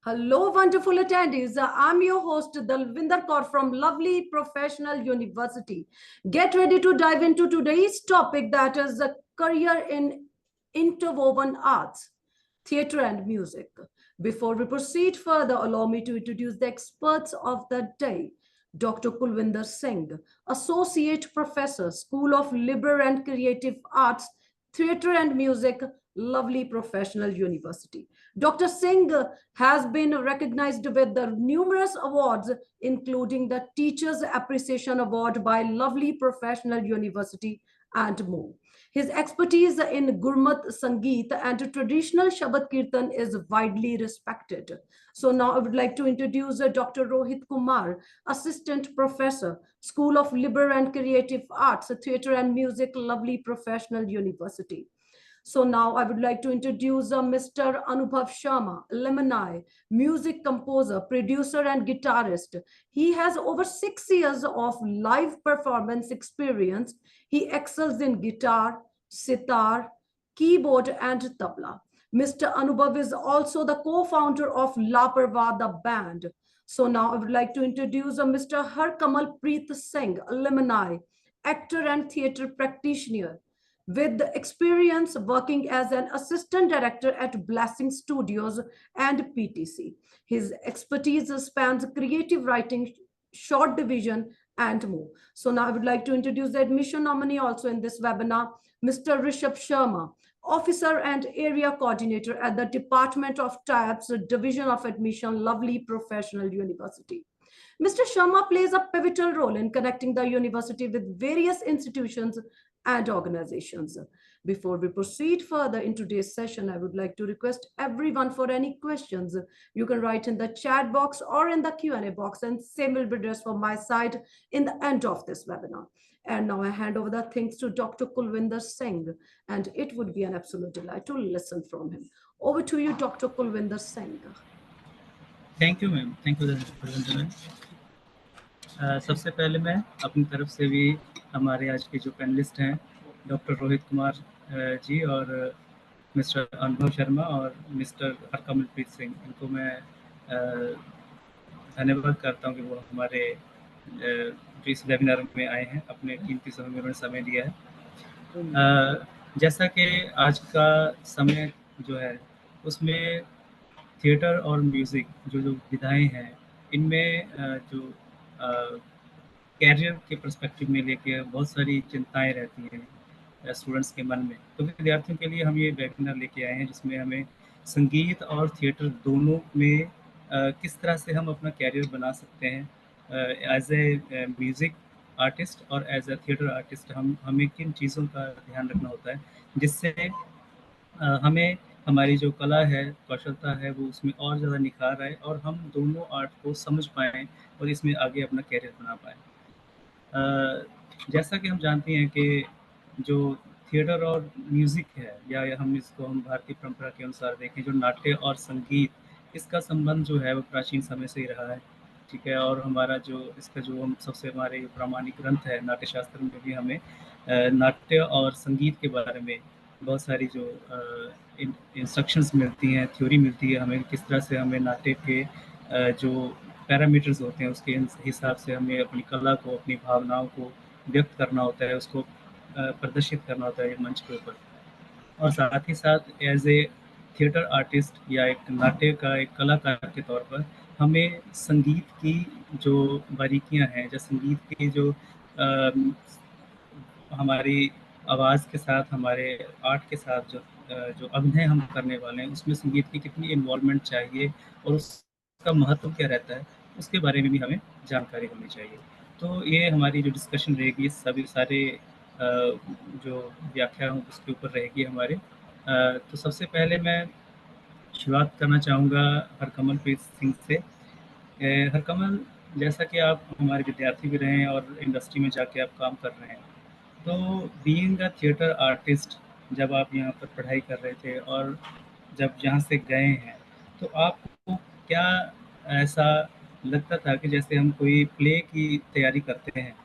Hello, wonderful attendees. I'm your host, Dalvinder Kaur from Lovely Professional University. Get ready to dive into today's topic, that is a career in interwoven arts, theatre and music. Before we proceed further, allow me to introduce the experts of the day. Dr. Kulwinder Singh, Associate Professor, School of Liberal and Creative Arts, Theatre and Music, Lovely Professional University. Dr. Singh has been recognized with the numerous awards, including the Teachers Appreciation Award by Lovely Professional University and more. His expertise in Gurmat Sangeet and traditional Shabad Kirtan is widely respected. So now I would like to introduce Dr. Rohit Kumar, Assistant Professor, School of Liberal and Creative Arts, Theatre and Music, Lovely Professional University. So now I would like to introduce Mr. Anubhav Sharma, Lemonai, music composer, producer, and guitarist. He has over 6 years of live performance experience. He excels in guitar, sitar, keyboard, and tabla. Mr. Anubhav is also the co-founder of Laparwa, the band. So now I would like to introduce Mr. Harkamal Preet Singh, Lemonai, actor and theatre practitioner with experience working as an assistant director at Blessing Studios and PTC. His expertise spans creative writing, short division, and more. So now I would like to introduce the admission nominee also in this webinar, Mr. Rishabh Sharma, Officer and Area Coordinator at the Department of Types, Division of Admission, Lovely Professional University. Mr. Sharma plays a pivotal role in connecting the university with various institutions and organizations. Before we proceed further in today's session, I would like to request everyone for any questions. You can write in the chat box or in the Q&A box, and same will be addressed from my side in the end of this webinar. And now I hand over the things to Dr. Kulwinder Singh, and it would be an absolute delight to listen from him. Over to you, Dr. Kulwinder Singh. Thank you ma'am, thank you ma'am. सबसे पहले मैं अपनी तरफ से भी हमारे आज के जो पैनलिस्ट हैं डॉक्टर रोहित कुमार जी और मिस्टर अनुभव शर्मा और मिस्टर हरकमलप्रीत सिंह, इनको मैं धन्यवाद करता हूं कि वो हमारे जो इस वेबिनार में आए हैं, अपने कीमती समय में उन्होंने समय दिया है। जैसा कि आज का समय जो है उसमें थिएटर और म्यूज़िक जो विधाएं हैं, इनमें जो कैरियर के पर्सपेक्टिव में लेके बहुत सारी चिंताएं रहती हैं स्टूडेंट्स के मन में। तो विद्यार्थियों के लिए हम ये वेबिनार लेके आए हैं जिसमें हमें संगीत और थिएटर दोनों में किस तरह से हम अपना कैरियर बना सकते हैं एज ए म्यूज़िक आर्टिस्ट और एज ए थिएटर आर्टिस्ट। हमें किन चीज़ों का ध्यान रखना होता है जिससे हमें हमारी जो कला है, कौशलता है, वो उसमें और ज़्यादा निखार आए और हम दोनों आर्ट को समझ पाएँ और इसमें आगे अपना कैरियर बना पाएँ। जैसा कि हम जानते हैं कि जो थिएटर और म्यूज़िक है, या हम इसको हम भारतीय परंपरा के अनुसार देखें, जो नाट्य और संगीत, इसका संबंध जो है वो प्राचीन समय से ही रहा है, ठीक है। और हमारा जो इसका जो हम सबसे हमारे प्रामाणिक ग्रंथ है नाट्य शास्त्र में भी हमें नाट्य और संगीत के बारे में बहुत सारी जो इंस्ट्रक्शंस मिलती हैं, थ्योरी मिलती है हमें, किस तरह से हमें नाट्य के जो पैरामीटर्स होते हैं उसके हिसाब से हमें अपनी कला को, अपनी भावनाओं को व्यक्त करना होता है, उसको प्रदर्शित करना होता है मंच के ऊपर। और साथ ही साथ एज ए थिएटर आर्टिस्ट या एक नाट्य का एक कलाकार के तौर पर हमें संगीत की जो बारीकियां हैं, जो संगीत की जो हमारी आवाज़ के साथ, हमारे आर्ट के साथ जो अभिनय हम करने वाले हैं, उसमें संगीत की कितनी इन्वॉल्वमेंट चाहिए और उसका महत्व क्या रहता है, उसके बारे में भी हमें जानकारी होनी चाहिए। तो ये हमारी जो डिस्कशन रहेगी, सभी सारे जो व्याख्या उसके ऊपर रहेगी हमारे। तो सबसे पहले मैं शुरुआत करना चाहूँगा हरकमलप्रीत सिंह से। हरकमल, जैसा कि आप हमारे विद्यार्थी भी रहे हैं और इंडस्ट्री में जाके आप काम कर रहे हैं, तो बीइंग अ थिएटर आर्टिस्ट, जब आप यहाँ पर पढ़ाई कर रहे थे और जब यहाँ से गए हैं, तो आपको क्या ऐसा लगता था कि जैसे हम कोई प्ले की तैयारी करते हैं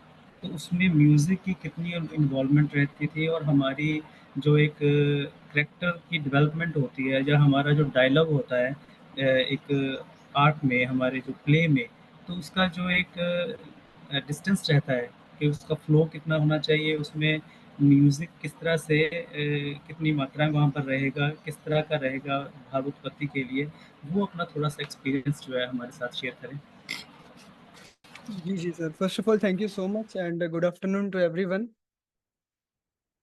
तो उसमें म्यूज़िक की कितनी इन्वॉल्वमेंट रहती थी और हमारी जो एक कैरेक्टर की डेवलपमेंट होती है, या हमारा जो डायलॉग होता है, एक आर्ट में, हमारे जो प्ले में, तो उसका जो एक डिस्टेंस रहता है कि उसका फ्लो कितना होना चाहिए, उसमें म्यूज़िक किस तरह से कितनी मात्रा में वहाँ पर रहेगा, किस तरह का रहेगा भाव उत्पत्ति के लिए, वो अपना थोड़ा-सा एक्सपीरियंस जो है हमारे साथ शेयर करें। जी, जी sir. First of all thank you so much and good afternoon to everyone.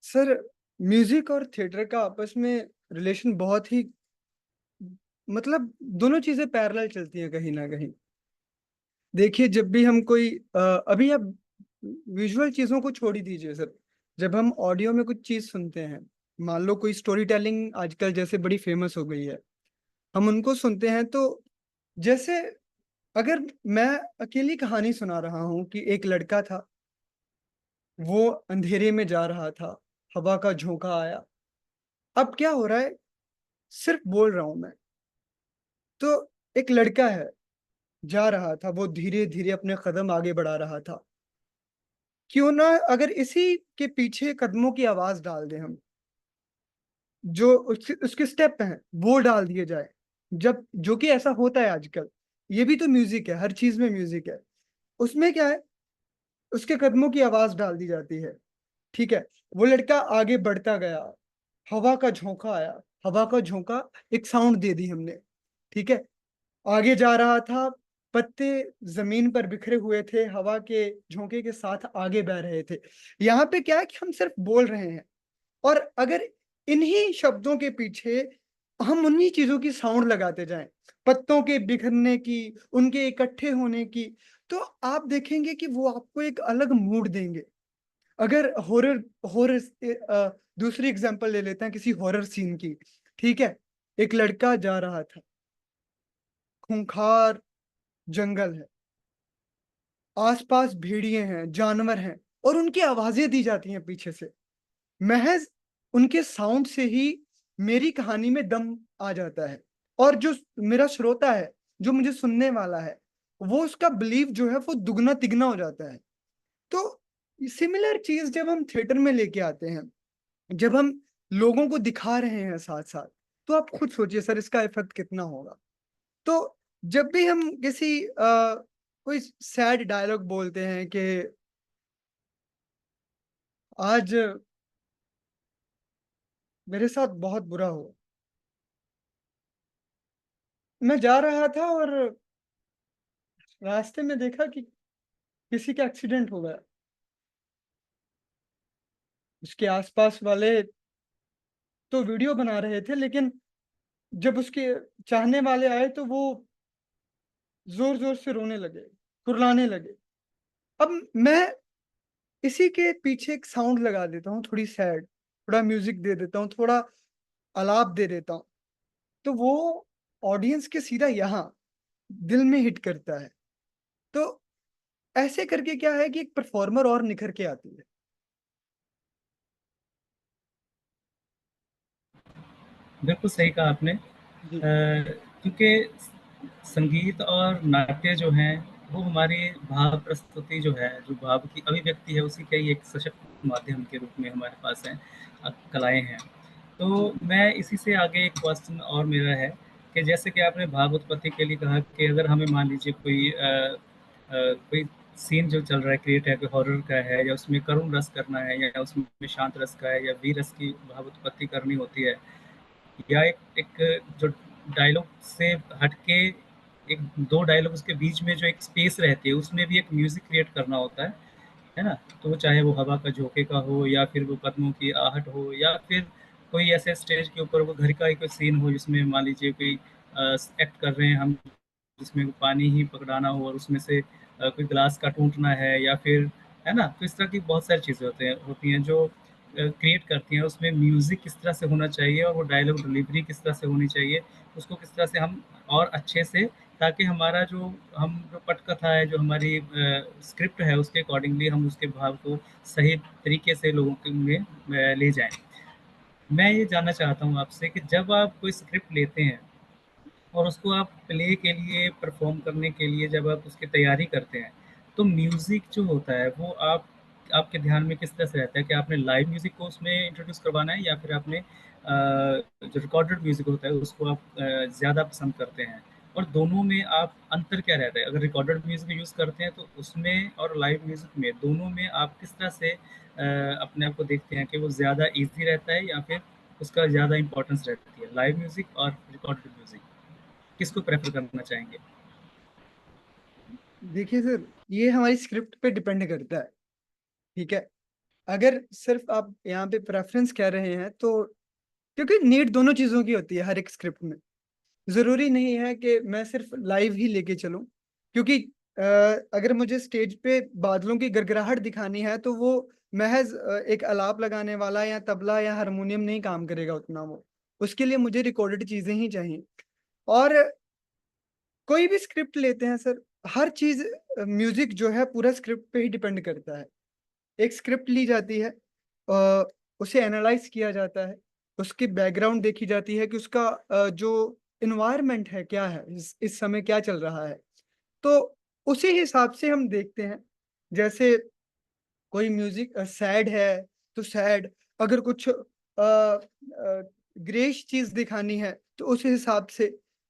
Sir, music और थिएटर का आपस में रिलेशन बहुत ही, मतलब दोनों चीजें पैरेलल चलती हैं कहीं ना कहीं। देखिए, जब भी हम कोई अभी आप विजुअल चीजों को छोड़ ही दीजिए सर, जब हम ऑडियो में कुछ चीज सुनते हैं, मान लो कोई स्टोरी टेलिंग आजकल जैसे बड़ी फेमस हो गई है, हम उनको सुनते हैं तो जैसे अगर मैं अकेली कहानी सुना रहा हूँ कि एक लड़का था, वो अंधेरे में जा रहा था, हवा का झोंका आया। अब क्या हो रहा है, सिर्फ बोल रहा हूं मैं, तो एक लड़का है, जा रहा था, वो धीरे धीरे अपने कदम आगे बढ़ा रहा था। क्यों ना अगर इसी के पीछे कदमों की आवाज डाल दें हम, जो उसके स्टेप हैं वो डाल दिए जाए, जब जो कि ऐसा होता है आजकल। ये भी तो म्यूजिक है, हर चीज में म्यूजिक है। उसमें क्या है, उसके कदमों की आवाज डाल दी जाती है। ठीक है, वो लड़का आगे बढ़ता गया, हवा का झोंका आया, हवा का झोंका एक साउंड दे दी हमने। ठीक है, आगे जा रहा था, पत्ते जमीन पर बिखरे हुए थे, हवा के झोंके के साथ आगे बह रहे थे। यहाँ पे क्या है कि हम सिर्फ बोल रहे हैं, और अगर इन्हीं शब्दों के पीछे हम उन्हीं चीजों की साउंड लगाते जाएं, पत्तों के बिखरने की, उनके इकट्ठे होने की, तो आप देखेंगे कि वो आपको एक अलग मूड देंगे। अगर हॉरर हॉरर दूसरी एग्जांपल ले लेते हैं किसी हॉरर सीन की। ठीक है, एक लड़का जा रहा था, खूंखार जंगल है, आसपास भेड़िए हैं, जानवर हैं, और उनकी आवाजें दी जाती हैं पीछे से। महज उनके साउंड से ही मेरी कहानी में दम आ जाता है, और जो मेरा श्रोता है, जो मुझे सुनने वाला है, वो उसका बिलीव जो है वो दुगना तिगना हो जाता है। तो सिमिलर चीज जब हम थिएटर में लेके आते हैं, जब हम लोगों को दिखा रहे हैं साथ साथ, तो आप खुद सोचिए सर इसका इफेक्ट कितना होगा। तो जब भी हम किसी कोई सैड डायलॉग बोलते हैं कि आज मेरे साथ बहुत बुरा हुआ, मैं जा रहा था और रास्ते में देखा कि किसी का एक्सीडेंट हो गया, उसके आसपास वाले तो वीडियो बना रहे थे, लेकिन जब उसके चाहने वाले आए तो वो जोर जोर से रोने लगे, कुर्लाने लगे। अब मैं इसी के पीछे एक साउंड लगा देता हूँ, थोड़ी सैड, थोड़ा म्यूजिक दे देता हूँ, थोड़ा आलाप दे देता हूँ, तो वो ऑडियंस के सीधा यहाँ दिल में हिट करता है। तो ऐसे करके क्या है कि एक परफॉर्मर और निखर के आती है। बिल्कुल सही कहा आपने। जी, क्योंकि संगीत और नाट्य जो हैं, वो हमारी भाव प्रस्तुति जो है, जो भाव की अभिव्यक्ति है, उसी का ही एक सशक्त माध्यम के रूप में हमारे पास हैं, कलाएँ हैं। जी, तो मैं इसी से आगे एक क्वेश्चन और मेरा है कि जैसे कि आपने भाव उत्पत्ति के लिए कहा कि अगर हमें मान लीजिए कोई सीन जो चल रहा है, क्रिएट है, कोई हॉरर का है, या उसमें करुण रस करना है, या उसमें शांत रस का है, या वीर रस की भाव उत्पत्ति करनी होती है, या एक एक जो डायलॉग से हटके एक 2 डायलॉग्स के बीच में जो एक स्पेस रहती है, उसमें भी एक म्यूज़िक क्रिएट करना होता है ना? तो वो चाहे वो हवा का झोंके का हो, या फिर वो कदमों की आहट हो, या फिर कोई ऐसे स्टेज के ऊपर वो घर का ही कोई सीन हो जिसमें मान लीजिए कोई एक्ट कर रहे हैं हम, जिसमें वो पानी ही पकड़ाना हो और उसमें से कोई ग्लास का टूटना है, या फिर है ना? तो इस तरह की बहुत सारी चीज़ें होती हैं जो क्रिएट करती हैं। उसमें म्यूज़िक किस तरह से होना चाहिए, और वो डायलॉग डिलीवरी किस तरह से होनी चाहिए, उसको किस तरह से हम और अच्छे से, ताकि हमारा जो पटकथा है, जो हमारी स्क्रिप्ट है, उसके अकॉर्डिंगली हम उसके भाव को सही तरीके से लोगों के में ले जाएँ। मैं ये जानना चाहता हूँ आपसे कि जब आप कोई स्क्रिप्ट लेते हैं और उसको आप प्ले के लिए, परफ़ॉर्म करने के लिए जब आप उसकी तैयारी करते हैं, तो म्यूज़िक जो होता है वो आप आपके ध्यान में किस तरह से रहता है कि आपने लाइव म्यूज़िक को उसमें इंट्रोड्यूस करवाना है या फिर आपने जो रिकॉर्डेड म्यूज़िक होता है उसको आप ज़्यादा पसंद करते हैं? और दोनों में आप अंतर क्या रहता है? अगर रिकॉर्डेड म्यूज़िक यूज़ करते हैं तो उसमें और लाइव म्यूज़िक में, दोनों में आप किस तरह से अपने आप को देखते हैं कि वो ज़्यादा ईज़ी रहता है या फिर उसका ज़्यादा इम्पोर्टेंस रहती है? लाइव म्यूज़िक और रिकॉर्डेड म्यूज़िक, किसको प्रेफ़र करना चाहेंगे? देखिए सर, ये हमारी स्क्रिप्ट पे डिपेंड करता है, ठीक है? अगर सिर्फ़ आप यहाँ पे प्रेफ़रेंस कह रहे हैं तो क्योंकि नीड दोनों चीज़ों की होती है हर एक स्क्रिप्ट में। ज़रूरी नहीं है कि मैं सिर्फ़ लाइव ही लेके चलूँ, क्योंकि अ, अगर मुझे स्टेज पे बादलों की गड़गड़ाहट दिखानी है तो वो महज़ एक आलाप लगाने वाला या तबला या हारमोनियम नहीं काम करेगा उतना वो। उसके लिए मुझे रिकॉर्डेड चीज़ें ही चाहिए। और कोई भी स्क्रिप्ट लेते हैं सर, हर चीज़ म्यूज़िक जो है पूरा स्क्रिप्ट पे ही डिपेंड करता है। एक स्क्रिप्ट ली जाती है, उसे एनालाइज़ किया जाता है, उसकी बैकग्राउंड देखी जाती है कि उसका जो एनवायरनमेंट है, क्या है, इस समय क्या चल रहा है। तो उसी हिसाब से हम देखते हैं। जैसे कोई म्यूज़िक सैड है, तो सैड, अगर कुछ ग्रेइश चीज़ दिखानी है, तो उस हिसाब से।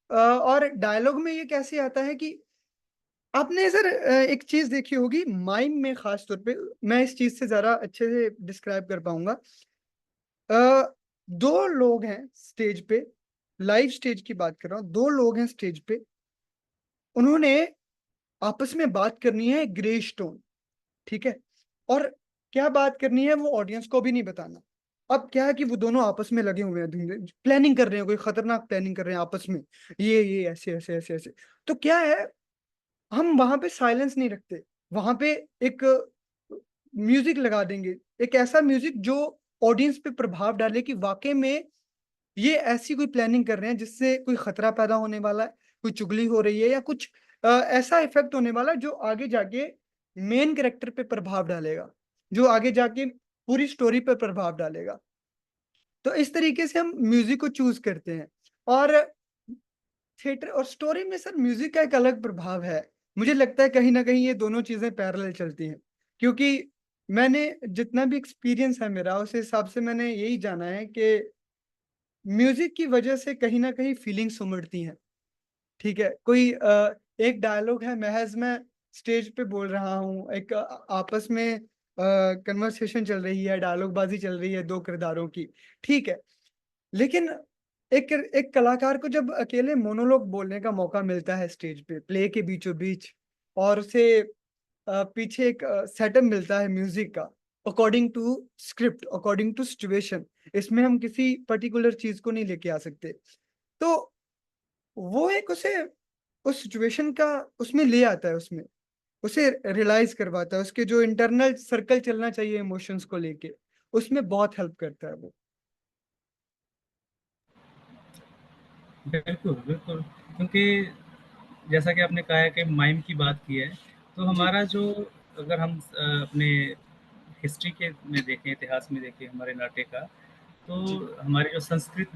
और डायलॉग में ये कैसे आता है कि आपने सर एक चीज़ देखी होगी माइम में ख़ास तौर पे, मैं इस चीज़ से ज़रा अच्छे से डिस्क्राइब कर पाऊँगा। अ, 2 लोग हैं स्टेज पे, लाइव स्टेज की बात कर रहा हूँ, 2 लोग हैं स्टेज पे, उन्होंने आपस में बात करनी है ग्रेइश टोन, ठीक है? और क्या बात करनी है वो ऑडियंस को भी नहीं बताना। अब क्या है कि वो दोनों आपस में लगे हुए हैं धुंधले प्लानिंग कर रहे हैं, कोई खतरनाक प्लानिंग कर रहे हैं आपस में। ये ऐसे, ऐसे, ऐसे, ऐसे। तो क्या है, हम वहाँ पे साइलेंस नहीं रखते। वहाँ पे एक म्यूज़िक लगा देंगे। एक ऐसा म्यूज़िक जो ऑडियंस पे प्रभाव डाले कि वाक़ई में ये ऐसी कोई प्लानिंग कर रहे हैं जिससे कोई खतरा पैदा होने वाला है, कोई चुगली हो रही है या कुछ ऐसा इफ़ेक्ट होने वाला है जो आगे जाके मेन कैरेक्टर पे प्रभाव डालेगा, जो आगे जाके पूरी स्टोरी पे प्रभाव डालेगा। तो इस तरीके से हम म्यूज़िक को चूज़ करते हैं। और थिएटर और स्टोरी में सर म्यूज़िक का एक अलग प्रभाव है। मुझे लगता है कहीं न कहीं ये दोनों चीज़ें पैरेलल चलती हैं। क्योंकि मैंने जितना भी एक्सपीरियंस है मेरा, उस हिसाब से मैंने यही जाना है कि म्यूज़िक की वजह से कहीं न कहीं फीलिंग्स उमड़ती हैं, ठीक है? कोई एक डायलॉग है, महज़ मैं स्टेज पे बोल रहा हूँ, एक आपस में कन्वर्सेशन चल रही है, डायलॉगबाज़ी चल रही है 2 किरदारों की, ठीक है। लेकिन एक एक कलाकार को जब अकेले मोनोलॉग बोलने का मौका मिलता है स्टेज पे, प्ले के बीचों-बीच, और उसे पीछे एक सेटअप मिलता है म्यूज़िक का, according to script, according to situation. इसमें हम किसी पर्टिकुलर चीज़ को नहीं लेके आ सकते। तो वो एक उसे उस सिचुएशन का उसमें ले आता है उसमें, उसे रियलाइज़ करवाता है, उसके जो इंटरनल सर्कल चलना चाहिए इमोशंस को लेके, उसमें बहुत हेल्प करता है वो। बिल्कुल, बिल्कुल। क्योंकि जैसा कि आपने कहा है कि माइम की बात की है, तो जी, हमारा जो अगर हम अपने हिस्ट्री के में देखें, इतिहास में देखें हमारे नाट्य का, तो जी, हमारे जो संस्कृत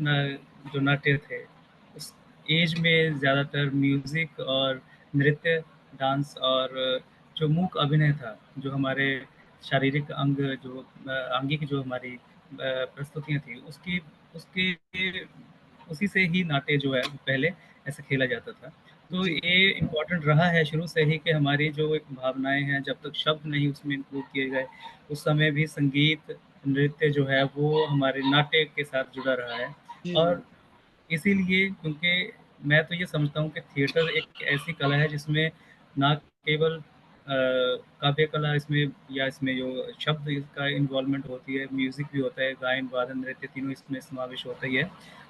जो नाट्य थे, उस एज में ज़्यादातर म्यूज़िक और नृत्य, डांस और जो मूक अभिनय था, जो हमारे शारीरिक अंग जो आंगिक जो हमारी प्रस्तुतियाँ थी, उसकी उसके उसी से ही नाट्य जो है पहले ऐसे खेला जाता था। तो जी, ये इम्पोर्टेंट रहा है शुरू से ही कि हमारी जो एक भावनाएँ हैं, जब तक शब्द नहीं उसमें इंक्लूड किए गए, उस समय भी संगीत, नृत्य जो है वो हमारे नाट्य के साथ जुड़ा रहा है। जी, और इसीलिए क्योंकि मैं तो ये समझता हूँ कि थिएटर एक ऐसी कला है जिसमें ना केवल काव्य कला इसमें या इसमें जो शब्द इसका इन्वॉल्वमेंट होती है, म्यूज़िक भी होता है, गायन, वादन, नृत्य तीनों इसमें समावेश होता ही है।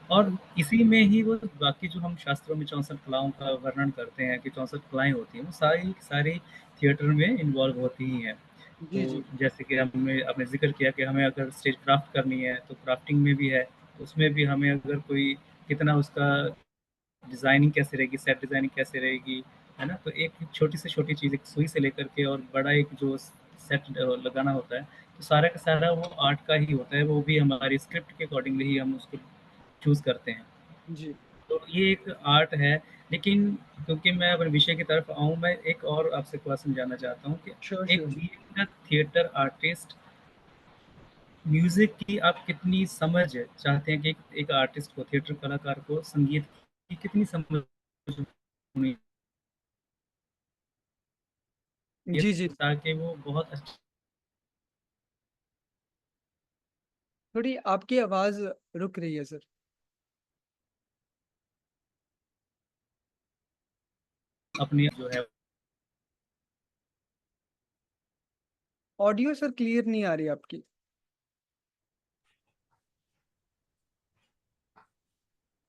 और हुँ, इसी में ही वो बाकी जो हम शास्त्रों में 64 कलाओं का वर्णन करते हैं कि 64 कलाएँ होती हैं, वो सारी की सारी थिएटर में इन्वॉल्व होती ही हैं। जी, तो जी, जैसे कि हमने आपने ज़िक्र किया कि हमें अगर स्टेज क्राफ्ट करनी है, तो क्राफ्टिंग में भी है। उसमें भी हमें अगर कोई कितना उसका डिज़ाइनिंग कैसे रहेगी, सेट डिज़ाइनिंग कैसे रहेगी, है ना? तो एक छोटी से छोटी चीज़, एक सुई से लेकर के और बड़ा एक जो सेट लगाना होता है, तो सारा का सारा वो आर्ट का ही होता है, वो भी हमारी स्क्रिप्ट के अकॉर्डिंगली ही हम उसको चूज़ करते हैं। जी। तो ये एक आर्ट है, लेकिन क्योंकि मैं अपने विषय की तरफ आऊँ, मैं एक और आपसे क्वेश्चन जानना चाहता हूँ कि श्योर एक sure being a theatre artist, music की आप कितनी समझ चाहते हैं कि एक आर्टिस्ट को, थिएटर कलाकार को संगीत की कितनी समझ होनी चाहिए जी जी ताकि वो बहुत अच्छा थोड़ी आपकी आवाज रुक रही है सर। अपनी जो है ऑडियो सर क्लियर नहीं आ रही आपकी।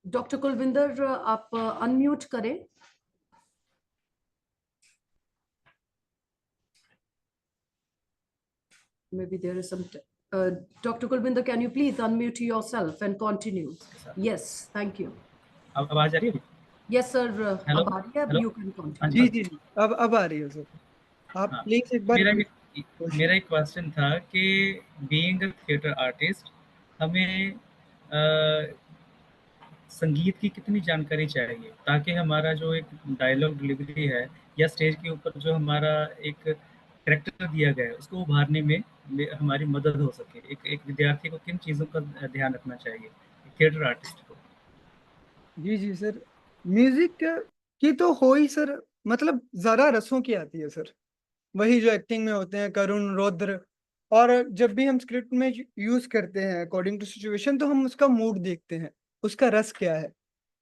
डॉक्टर कुलविंदर, आप अनम्यूट करें। Maybe there is some. Dr. Kulbinder, can you please unmute yourself and continue? Yes, thank you. अब आवाज़ आ रही है? Yes, sir. हेलो, अब आ रही है, अब हेलो? you can हाँ continue. जी जी। जी अब आ रही है सर। आप हाँ, प्लीज एक बार मेरा repeat एक क्वेश्चन। मेरा एक क्वेश्चन था कि बीइंग अ थिएटर आर्टिस्ट हमें संगीत की कितनी जानकारी चाहिए ताकि हमारा जो एक डायलॉग डिलीवरी है या स्टेज के ऊपर जो हमारा एक कैरेक्टर दिया गया है उसको उभारने में हमारी मदद हो सके। एक विद्यार्थी को किन चीज़ों का ध्यान रखना चाहिए, एक थिएटर आर्टिस्ट को? जी जी सर, म्यूजिक की तो हो ही सर, मतलब जरा रसों की आती है सर। वही जो एक्टिंग में होते हैं करुण रौद्र, और जब भी हम स्क्रिप्ट में यूज करते हैं अकॉर्डिंग टू सिचुएशन, तो हम उसका मूड देखते हैं, उसका रस क्या है,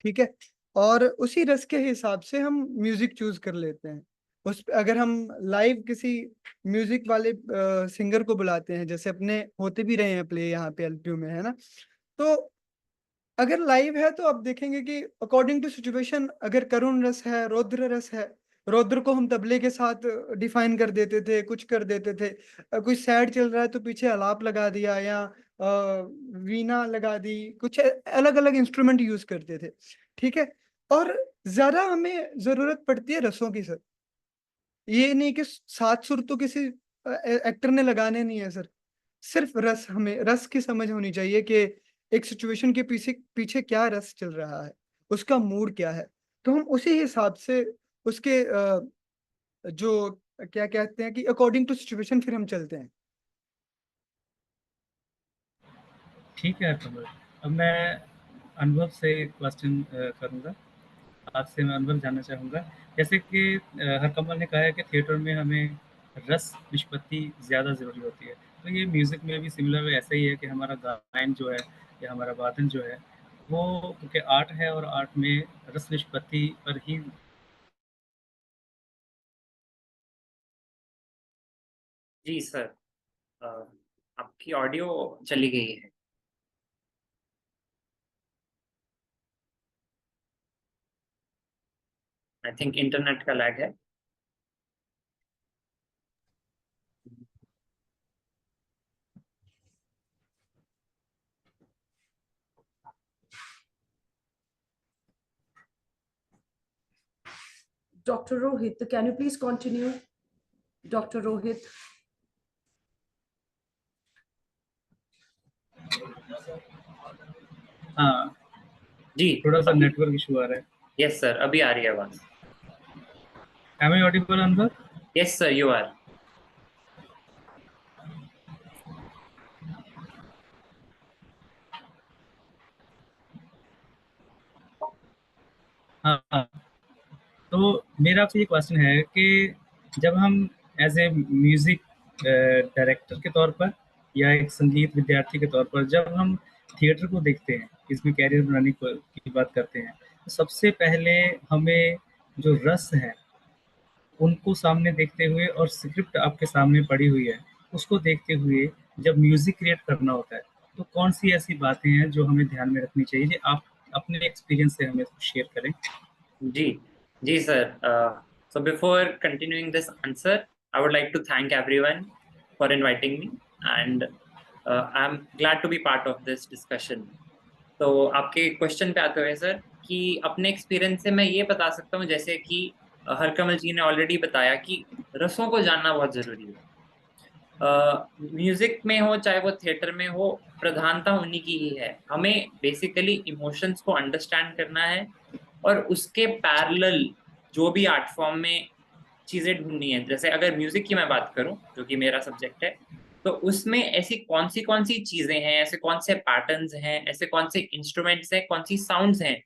ठीक है। और उसी रस के हिसाब से हम म्यूजिक चूज कर लेते हैं। उस अगर हम लाइव किसी म्यूजिक वाले सिंगर को बुलाते हैं, जैसे अपने होते भी रहे हैं प्ले यहाँ पे एलपीयू में, है ना, तो अगर लाइव है तो आप देखेंगे कि अकॉर्डिंग टू सिचुएशन, अगर करुण रस है, रौद्र रस है, रौद्र को हम तबले के साथ डिफाइन कर देते थे, कुछ कर देते थे। कोई सैड चल रहा है तो पीछे आलाप लगा दिया, या वीणा लगा दी, कुछ अलग अलग इंस्ट्रूमेंट यूज करते थे, ठीक है। और ज्यादा हमें जरूरत पड़ती है रसों की सर। ये नहीं कि सात सुर तो किसी एक्टर ने लगाने नहीं है सर। सिर्फ रस, हमें रस की समझ होनी चाहिए कि एक सिचुएशन के पीछे पीछे क्या रस चल रहा है, उसका मूड क्या है। तो हम उसी हिसाब से उसके जो क्या कहते हैं कि अकॉर्डिंग टू सिचुएशन फिर हम चलते हैं। ठीक है कमल। अब मैं अनुभव से क्वेश्चन करूँगा, आपसे मैं अनुभव जानना चाहूँगा। जैसे कि हरकमल ने कहा है कि थिएटर में हमें रस निष्पत्ति ज़्यादा ज़रूरी होती है, तो ये म्यूज़िक में भी सिमिलर ऐसा ही है कि हमारा गायन जो है या हमारा वादन जो है, वो क्योंकि आर्ट है और आर्ट में रस निष्पत्ति पर ही जी सर, अ, आपकी ऑडियो चली गई है। आई थिंक इंटरनेट का लैग है। Dr. Rohit, can you please continue? Dr. Rohit. हाँ, जी थोड़ा-सा नेटवर्क इश्यू आ रहा है। यस सर, अभी आ रही है आवाज। Am I audible Anubhav? Yes sir, you are. हाँ, हाँ। तो मेरा आपसे ये क्वेश्चन है कि जब हम एज ए म्यूजिक डायरेक्टर के तौर पर या एक संगीत विद्यार्थी के तौर पर जब हम थिएटर को देखते हैं, इसमें कैरियर बनाने की बात करते हैं, तो सबसे पहले हमें जो रस है उनको सामने देखते हुए और स्क्रिप्ट आपके सामने पड़ी हुई है उसको देखते हुए जब म्यूजिक क्रिएट करना होता है, तो कौन सी ऐसी बातें हैं जो हमें ध्यान में रखनी चाहिए? जो आप अपने एक्सपीरियंस से हमें शेयर करें। जी जी sir, so before continuing this answer, I would like to thank everyone for inviting me, and I'm glad to be part of this discussion. तो आपके क्वेश्चन पे आते हुए सर, कि अपने एक्सपीरियंस से मैं ये बता सकता हूँ, जैसे कि हरकमल जी ने ऑलरेडी बताया कि रसों को जानना बहुत जरूरी है। म्यूजिक में हो चाहे वो थिएटर में हो, प्रधानता उन्हीं की ही है। हमें बेसिकली इमोशंस को अंडरस्टैंड करना है और उसके पैरेलल जो भी आर्ट फॉर्म में चीजें ढूंढनी है। जैसे अगर म्यूजिक की मैं बात करूं, जो कि मेरा सब्जेक्ट है, तो उसमें ऐसी कौन सी चीजें हैं, ऐसे कौन से पैटर्न्स हैं, ऐसे कौन से इंस्ट्रूमेंट्स हैं, कौन सी साउंड्स हैं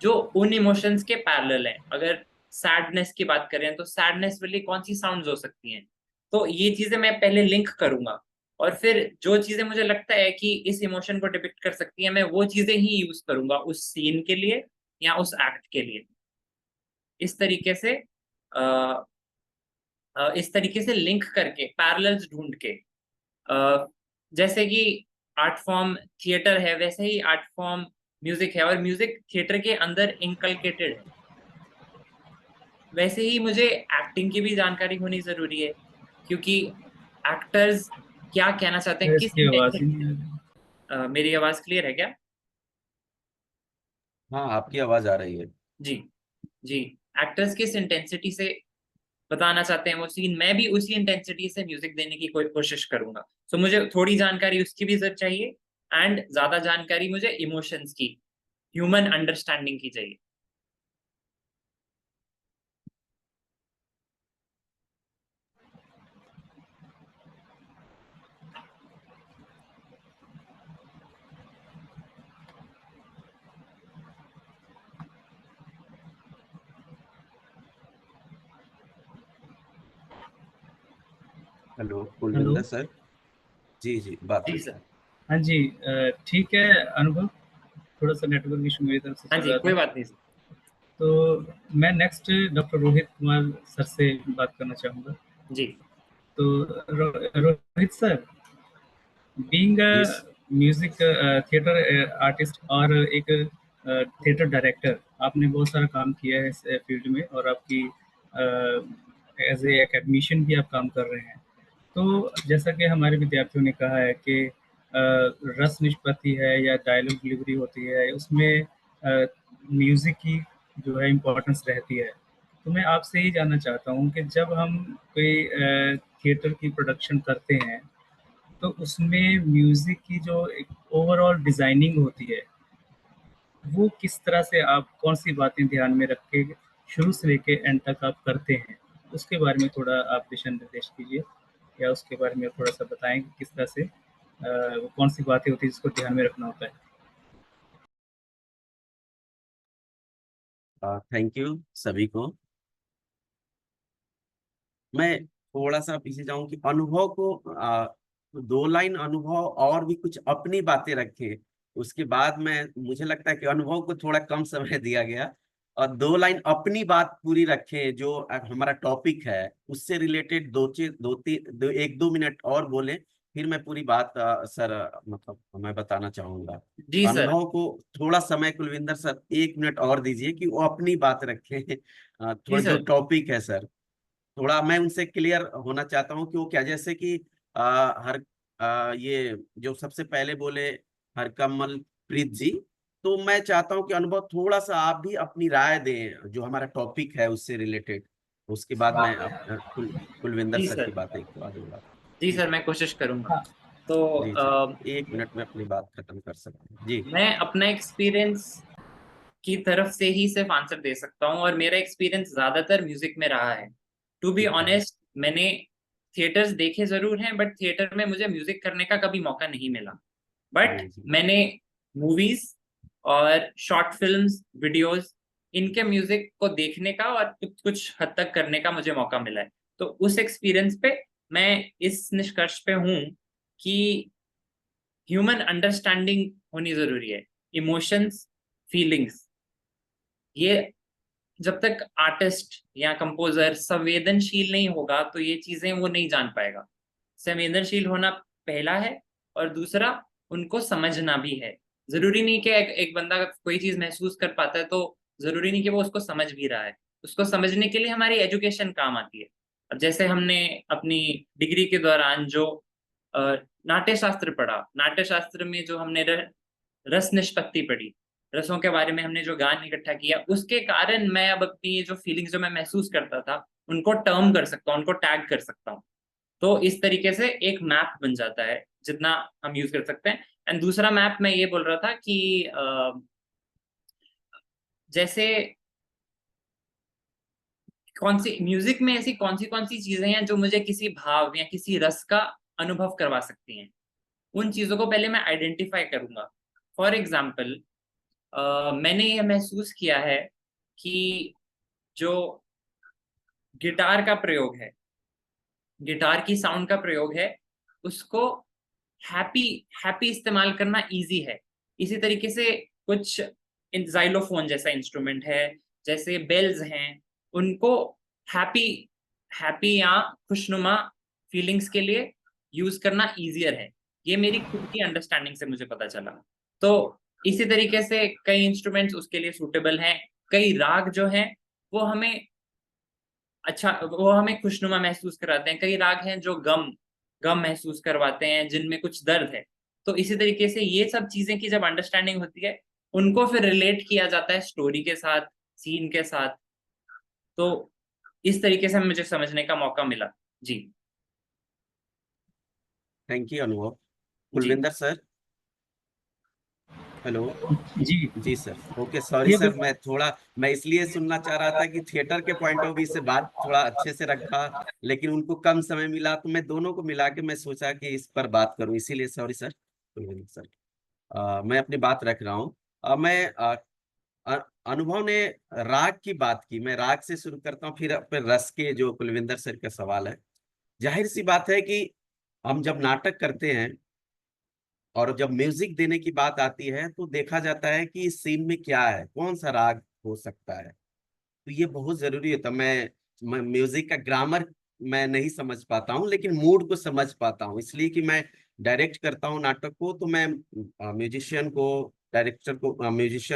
जो उन इमोशंस के पैरेलल हैं। अगर सैडनेस की बात करें तो सैडनेस वाली कौन सी साउंड्स हो सकती हैं। तो ये चीजें मैं पहले लिंक करूंगा और फिर जो चीजें मुझे लगता है कि इस इमोशन को डिपिक्ट कर सकती है, मैं वो चीजें ही यूज करूंगा उस सीन के लिए या उस एक्ट के लिए। इस तरीके से लिंक करके, पैरेलल्स ढूंढ के, जैसे कि आर्ट फॉर्म थिएटर है वैसे ही आर्ट फॉर्म म्यूजिक है, और म्यूजिक थिएटर के अंदर इनकलकेटेड है। वैसे ही मुझे एक्टिंग की भी जानकारी होनी जरूरी है, क्योंकि एक्टर्स क्या कहना चाहते हैं, किस इसकी आवाज ही इंटेंशन। नहीं आ रही। मेरी आवाज क्लियर है क्या? हाँ, आपकी आवाज आ रही है। जी जी। एक्टर्स किस इंटेंसिटी से बताना चाहते हैं वो सीन, मैं भी उसी इंटेंसिटी से म्यूजिक देने की कोई कोशिश करूंगा। सो मुझे थोड़ी जानकारी उसकी भी जरूरत चाहिए, एंड ज्यादा जानकारी मुझे इमोशंस की, ह्यूमन अंडरस्टैंडिंग की चाहिए। Hello hello. कुलविंदर सर। जी जी, बात जी करिए। सर। हाँ जी, ठीक है अनुभव, थोड़ा सा नेटवर्क इशू मेरी तरफ से हाँ चल जी, रहा कोई था। बात नहीं सर। तो मैं next doctor Rohit Kumar sir से बात करना चाहूँगा। जी तो रोहित सर, बीइंग जी म्यूजिक थिएटर आर्टिस्ट और एक थिएटर डायरेक्टर, आपने बहुत सारा काम किया है इस फील्ड में, और आपकी एज ए एकेडमिशियन भी आप काम कर रहे हैं। तो जैसा कि हमारे विद्यार्थियों ने कहा है कि रस निष्पत्ति है या डायलॉग डिलीवरी होती है, उसमें म्यूजिक की जो है इम्पोर्टेंस रहती है। तो मैं आपसे ही जानना चाहता हूँ कि जब हम कोई थिएटर की प्रोडक्शन करते हैं, तो उसमें म्यूजिक की जो एक ओवरऑल डिजाइनिंग होती है, वो किस तरह से, आप कौन सी बातें ध्यान में रख के शुरू से लेके एंड तक आप करते हैं, उसके बारे में थोड़ा आप दिशा निर्देश कीजिए, या उसके बारे में थोड़ा सा बताएं कि किस तरह से वो कौन सी बातें होती है जिसको ध्यान में रखना होता है। थैंक यू सभी को। मैं थोड़ा सा पीछे जाऊं कि अनुभव को दो लाइन अनुभव और भी कुछ अपनी बातें रखे, उसके बाद मैं, मुझे लगता है कि अनुभव को थोड़ा कम समय दिया गया, और दो लाइन अपनी बात पूरी रखे जो हमारा टॉपिक है उससे रिलेटेड, दो चीज, एक दो मिनट और बोले, फिर मैं पूरी बात सर मतलब मैं बताना चाहूंगा। जी सर। अनुभव को थोड़ा समय, कुलविंदर सर 1 मिनट और दीजिए कि वो अपनी बात रखें। जी थोड़ा जो सर। टॉपिक है सर, थोड़ा मैं उनसे क्लियर होना चाहता हूँ कि वो क्या, जैसे कि हर ये जो सबसे पहले बोले हरकमल प्रीत जी, तो मैं चाहता हूँ कि अनुभव थोड़ा सा आप भी अपनी राय दें जो हमारा टॉपिक है उससे रिलेटेड। उसके बाद मैं कुलविंदर जी सर की सर। बातें करवा दूंगा। जी जी सर, मैं कोशिश करूंगा। हाँ तो जी जी, 1 मिनट में अपनी बात खत्म कर सकते हैं जी। मैं अपना एक्सपीरियंस की तरफ से ही सिर्फ आंसर दे सकता हूँ, और मेरा एक्सपीरियंस ज्यादातर म्यूजिक में रहा है। टू बी ठीक है ऑनेस्ट, मैंने थिएटर्स देखे जरूर हैं, बट थिएटर में मुझे म्यूजिक करने का कभी मौका नहीं मिला। बट जी जी मैंने मूवीज और शॉर्ट फिल्म्स, वीडियोस, इनके म्यूजिक को देखने का और कुछ कुछ हद तक करने का मुझे मौका मिला है। तो उस एक्सपीरियंस पे मैं इस निष्कर्ष पे हूँ कि ह्यूमन अंडरस्टैंडिंग होनी जरूरी है। इमोशंस, फीलिंग्स, ये जब तक आर्टिस्ट या कंपोजर संवेदनशील नहीं होगा तो ये चीजें वो नहीं जान पाएगा। संवेदनशील होना पहला है, और दूसरा उनको समझना भी है। जरूरी नहीं कि एक बंदा कोई चीज महसूस कर पाता है तो जरूरी नहीं कि वो उसको समझ भी रहा है। उसको समझने के लिए हमारी एजुकेशन काम आती है। अब जैसे हमने अपनी डिग्री के दौरान जो नाट्य शास्त्र पढ़ा, नाट्य शास्त्र में जो हमने रस निष्पत्ति पढ़ी, रसों के बारे में हमने जो ज्ञान इकट्ठा किया, उसके कारण मैं अब अपनी ये जो फीलिंग्स जो मैं महसूस करता था उनको टर्म कर सकता हूँ, उनको टैग कर सकता हूँ। तो इस तरीके से एक मैप बन जाता है जितना हम यूज कर सकते हैं। एंड दूसरा मैप मैं ये बोल रहा था कि जैसे कौन सी म्यूजिक में ऐसी कौन सी चीजें हैं जो मुझे किसी भाव या किसी रस का अनुभव करवा सकती हैं, उन चीजों को पहले मैं आइडेंटिफाई करूंगा। फॉर एग्जाम्पल, मैंने ये महसूस किया है कि जो गिटार का प्रयोग है, गिटार की साउंड का प्रयोग है, उसको हैप्पी हैप्पी इस्तेमाल करना इजी है। इसी तरीके से कुछ जाइलोफोन जैसा इंस्ट्रूमेंट है, जैसे बेल्स हैं, उनको हैप्पी हैप्पी या खुशनुमा फीलिंग्स के लिए यूज करना इजियर है। ये मेरी खुद की अंडरस्टैंडिंग से मुझे पता चला। तो इसी तरीके से कई इंस्ट्रूमेंट्स उसके लिए सूटेबल हैं। कई राग जो हैं वो हमें खुशनुमा महसूस कराते हैं। कई राग हैं जो गम गम महसूस करवाते हैं, जिनमें कुछ दर्द है। तो इसी तरीके से ये सब चीजें की जब अंडरस्टैंडिंग होती है, उनको फिर रिलेट किया जाता है स्टोरी के साथ, सीन के साथ। तो इस तरीके से मुझे समझने का मौका मिला। जी थैंक यू अनुभव। जी कुलविंदर सर। हेलो। जी जी सर। ओके, सॉरी ये सर, मैं इसलिए सुनना चाह रहा था कि थिएटर के पॉइंट ऑफ व्यू से बात थोड़ा अच्छे से रखा, लेकिन उनको कम समय मिला, तो मैं दोनों को मिला के मैं सोचा कि इस पर बात करूं, इसीलिए सॉरी सर। कुलविंदर सर, मैं अपनी बात रख रहा हूँ। अनुभव ने राग की बात की, मैं राग से शुरू करता हूँ, फिर रस के जो कुलविंदर सर का सवाल है। जाहिर सी बात है कि हम जब नाटक करते हैं और जब म्यूजिक देने की बात आती है, तो देखा जाता है कि इस सीन में क्या है, कौन सा राग हो सकता है। तो ये बहुत जरूरी होता है। मैं म्यूजिक का ग्रामर मैं नहीं समझ पाता हूँ, लेकिन मूड को समझ पाता हूँ, इसलिए कि मैं डायरेक्ट करता हूँ नाटक को। तो मैं म्यूजिशियन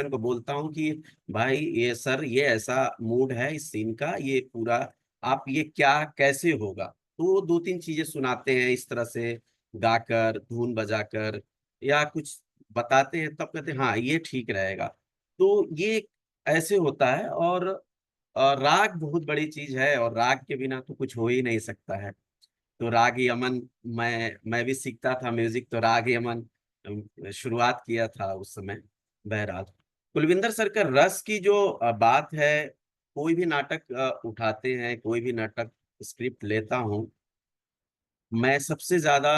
को बोलता हूँ कि भाई ये सर, ये ऐसा मूड है इस सीन का, ये पूरा आप ये क्या कैसे होगा। तो वो दो तीन चीजें सुनाते हैं इस तरह से, गाकर धुन बजाकर या कुछ बताते हैं, तब कहते हैं हाँ ये ठीक रहेगा। तो ये ऐसे होता है। और राग बहुत बड़ी चीज है, और राग के बिना तो कुछ हो ही नहीं सकता है। तो राग यमन, मैं भी सीखता था म्यूजिक, तो राग यमन शुरुआत किया था उस समय। बहरहाल, कुलविंदर सर का रस की जो बात है, कोई भी नाटक उठाते हैं, कोई भी नाटक स्क्रिप्ट लेता हूँ, मैं सबसे ज्यादा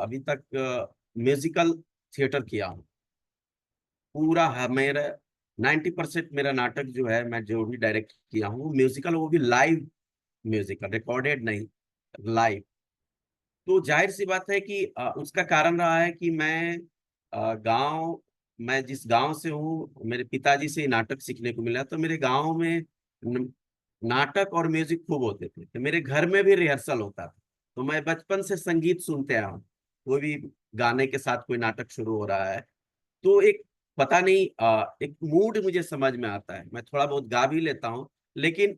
अभी तक म्यूजिकल थिएटर किया हूँ। पूरा है मेरा 90% मेरा नाटक जो है, मैं जो भी डायरेक्ट किया हूँ म्यूजिकल, वो भी लाइव म्यूजिकल, रिकॉर्डेड नहीं, लाइव। तो जाहिर सी बात है कि उसका कारण रहा है कि मैं जिस गांव से हूँ, मेरे पिताजी से ही नाटक सीखने को मिला। तो मेरे गांव में न- नाटक और म्यूजिक खूब होते थे, तो मेरे घर में भी रिहर्सल होता था। तो मैं बचपन से संगीत सुनते आया हूँ। कोई भी गाने के साथ कोई नाटक शुरू हो रहा है, तो एक पता नहीं एक मूड मुझे समझ में आता है। मैं थोड़ा बहुत गा भी लेता हूँ, लेकिन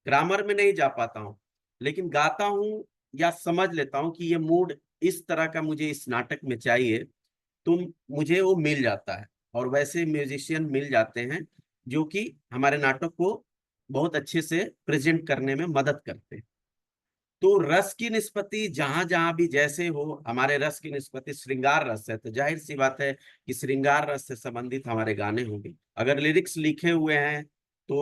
ग्रामर में नहीं जा पाता हूँ, लेकिन गाता हूँ या समझ लेता हूँ कि ये मूड इस तरह का मुझे इस नाटक में चाहिए, तो मुझे वो मिल जाता है। और वैसे म्यूजिशियन मिल जाते हैं जो कि हमारे नाटक को बहुत अच्छे से प्रेजेंट करने में मदद करते हैं। तो रस की निष्पत्ति जहां जहां भी जैसे हो, हमारे रस की निष्पत्ति श्रृंगार रस है, तो जाहिर सी बात है कि श्रृंगार रस से संबंधित हमारे गाने होंगे। अगर लिरिक्स लिखे हुए हैं तो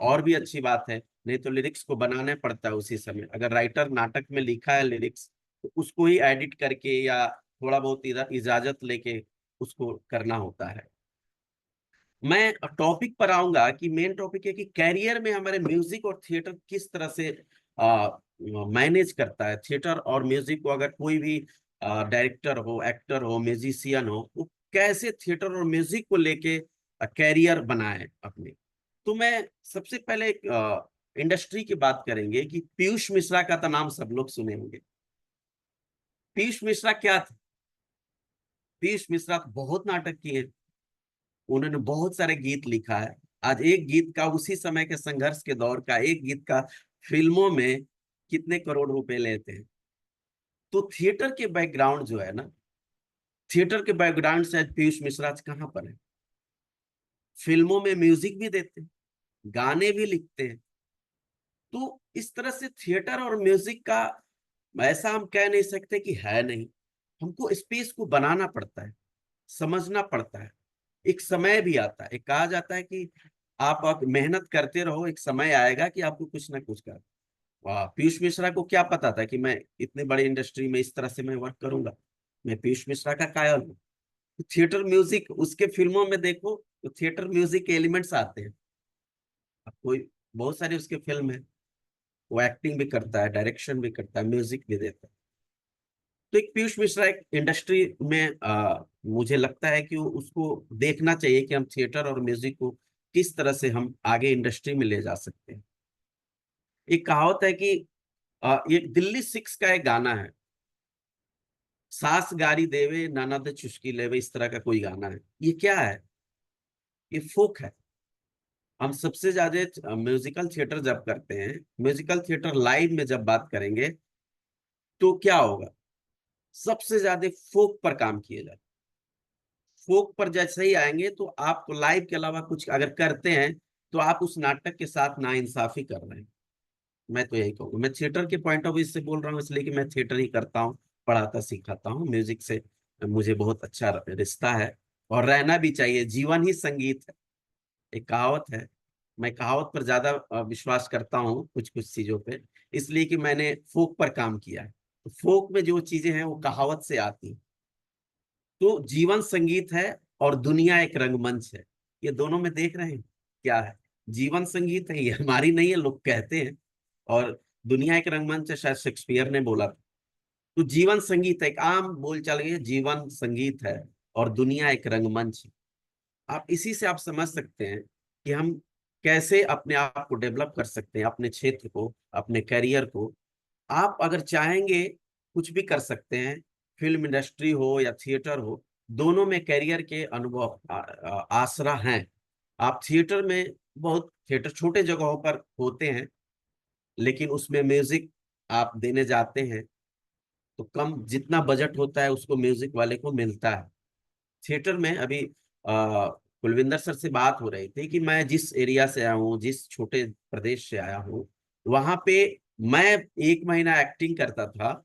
और भी अच्छी बात है, नहीं तो लिरिक्स को बनाना पड़ता है उसी समय। अगर राइटर नाटक में लिखा है लिरिक्स, तो उसको ही एडिट करके या थोड़ा बहुत इजाजत लेके उसको करना होता है। मैं टॉपिक पर आऊंगा कि मेन टॉपिक है कि कैरियर में हमारे म्यूजिक और थिएटर किस तरह से मैनेज करता है। थिएटर और म्यूजिक को अगर कोई भी डायरेक्टर हो, एक्टर हो, म्यूजिशियन हो, वो कैसे थिएटर और म्यूजिक को लेके कैरियर बनाए अपने। तो मैं सबसे पहले एक इंडस्ट्री की बात करेंगे कि पीयूष मिश्रा का तो नाम सब लोग सुने होंगे। पीयूष मिश्रा क्या थे? पीयूष मिश्रा तो बहुत नाटक किए, उन्होंने बहुत सारे गीत लिखा है। आज एक गीत का, उसी समय के संघर्ष के दौर का एक गीत का फिल्मों में कितने करोड़ रुपए लेते हैं। तो थिएटर के बैकग्राउंड जो है ना, थिएटर के बैकग्राउंड से आज पीयूष मिश्रा कहाँ पर है। फिल्मों में म्यूजिक भी देते हैं, गाने भी लिखते हैं। तो इस तरह से थिएटर और म्यूजिक का ऐसा हम कह नहीं सकते कि है नहीं, हमको स्पेस को बनाना पड़ता है, समझना पड़ता है। एक समय भी आता है, एक कहा जाता है कि आप मेहनत करते रहो, एक समय आएगा कि आपको कुछ ना कुछ कर। वाह, पीयूष मिश्रा को क्या पता था कि मैं इतने बड़ी इंडस्ट्री में इस तरह से मैं वर्क करूंगा। मैं पीयूष मिश्रा का कायल हूँ। थिएटर म्यूजिक, उसके फिल्मों में देखो तो थिएटर म्यूजिक के एलिमेंट्स आते हैं। अब कोई बहुत सारी उसके फिल्म है, वो एक्टिंग भी करता है, डायरेक्शन भी करता है, म्यूजिक भी देता है। तो एक पीयूष मिश्रा एक इंडस्ट्री में मुझे लगता है कि उसको देखना चाहिए कि हम थिएटर और म्यूजिक को किस तरह से हम आगे इंडस्ट्री में ले जा सकते हैं। एक कहावत है कि एक दिल्ली सिक्स का एक गाना है, सास गारी देवे ननद चुस्की लेवे, इस तरह का कोई गाना है। ये क्या है? ये फोक है। हम सबसे ज्यादा म्यूजिकल थिएटर जब करते हैं, म्यूजिकल थिएटर लाइव में जब बात करेंगे तो क्या होगा? सबसे ज्यादा फोक पर काम किए जाते। फोक पर जैसे ही आएंगे तो आप लाइव के अलावा कुछ अगर करते हैं तो आप उस नाटक के साथ नाइंसाफी कर रहे हैं। मैं तो यही कहूँगा, मैं थिएटर के पॉइंट ऑफ व्यू से बोल रहा हूँ, इसलिए कि मैं थिएटर ही करता हूँ, पढ़ाता सिखाता हूँ। म्यूजिक से मुझे बहुत अच्छा रिश्ता है और रहना भी चाहिए। जीवन ही संगीत है, एक कहावत है। मैं कहावत पर ज्यादा विश्वास करता हूँ कुछ कुछ चीजों पे, इसलिए कि मैंने फोक पर काम किया है। तो फोक में जो चीजें हैं वो कहावत से आती हैं। तो जीवन संगीत है और दुनिया एक रंगमंच है। ये दोनों में देख रहे हैं क्या है? जीवन संगीत है, ये हमारी नहीं है, लोग कहते हैं। और दुनिया एक रंगमंच है, शायद शेक्सपियर ने बोला था। तो जीवन संगीत है, एक आम बोलचाल है, जीवन संगीत है और दुनिया एक रंगमंच है। आप इसी से आप समझ सकते हैं कि हम कैसे अपने आप को डेवलप कर सकते हैं, अपने क्षेत्र को, अपने करियर को। आप अगर चाहेंगे कुछ भी कर सकते हैं, फिल्म इंडस्ट्री हो या थिएटर हो, दोनों में करियर के अनुभव आसरा हैं। आप थिएटर में, बहुत थिएटर छोटे जगहों पर होते हैं, लेकिन उसमें म्यूजिक आप देने जाते हैं तो कम जितना बजट होता है उसको म्यूजिक वाले को मिलता है। थिएटर में अभी कुलविंदर सर से बात हो रही थी कि मैं जिस एरिया से आया हूँ, जिस छोटे प्रदेश से आया हूँ, वहां पे मैं 1 महीना एक्टिंग करता था,